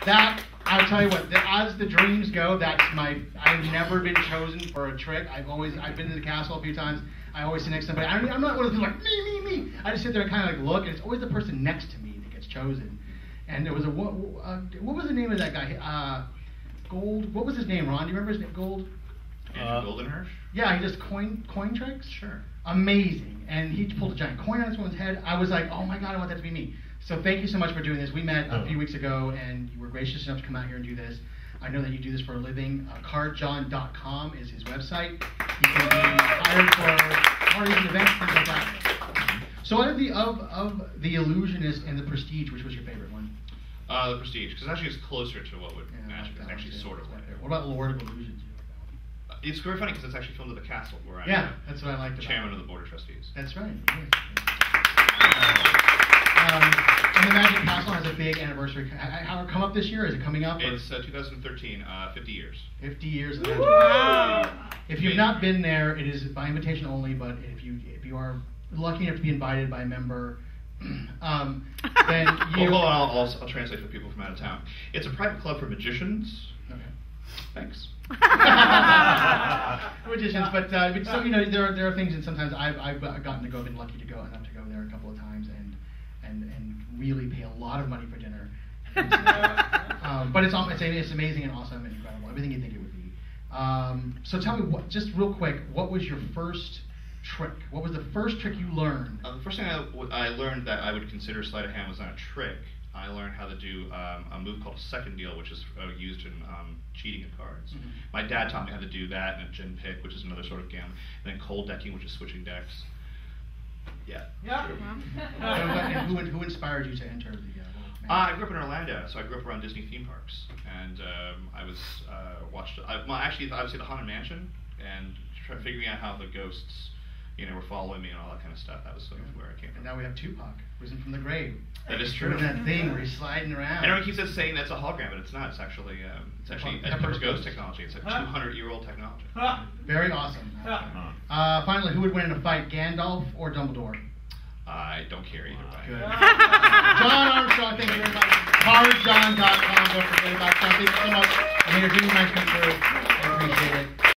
That, I'll tell you what, as the dreams go, I've never been chosen for a trick. I've been to the castle a few times. I always sit next to somebody. I'm not one of those people like, me. I just sit there and kind of like look, and it's always the person next to me that gets chosen. And there was what was the name of that guy? Gold, what was his name, Ron? Do you remember his name? Gold? Andrew Goldenhirsch? Yeah, he just coin tricks? Sure. Amazing. And he pulled a giant coin on this woman's head. I was like, oh my God, I want that to be me. So thank you so much for doing this. We met a few weeks ago, and you were gracious enough to come out here and do this. I know that you do this for a living. Cardjon.com is his website. You can be hired for parties and events, things like that. So out of the Illusionist and the Prestige, which was your favorite one? The Prestige, because actually it's closer to what would match. It's actually sort of like it. What about Lord of Illusions? It's very funny because it's actually filmed at the castle where I'm that's what I liked about chairman of the board of trustees. That's right. And the Magic Castle has a big anniversary. How it come up this year? Is it coming up? It's 2013, 50 years. 50 years of the Magic Castle. If you've not been there, it is by invitation only. But if you are lucky enough to be invited by a member, then you. Well, I'll translate for people from out of town. It's a private club for magicians. Okay. Thanks. Magicians, but so, there are things, and sometimes I've gotten to go, been lucky to go enough to go there a couple of times, and really pay a lot of money for dinner. But it's amazing and awesome and incredible, everything you think it would be. So tell me, just real quick, what was your first trick? What was the first trick you learned? The first thing I learned that I would consider sleight of hand was not a trick. I learned how to do a move called a second deal, which is used in cheating at cards. Mm-hmm. My dad taught me how to do that, and a gin pick, which is another sort of game, and then cold decking, which is switching decks. Yeah. And who inspired you to enter the I grew up in Orlando, so I grew up around Disney theme parks, and I was actually I would say the Haunted Mansion, and figuring out how the ghosts, were following me and all that kind of stuff. That was sort of where I came from. And now we have Tupac, risen from the grave. That is true. Doing that thing where he's sliding around. And everyone keeps saying that's a hologram, but it's not. It's actually Pepper's ghost technology. It's a 200-year-old technology. Very awesome. Finally, who would win in a fight, Gandalf or Dumbledore? I don't care either way. Good. Jon Armstrong, thank you very much. Cardjon.com. Don't forget about that. Thank you so much. I made your dream nights come true. I appreciate it.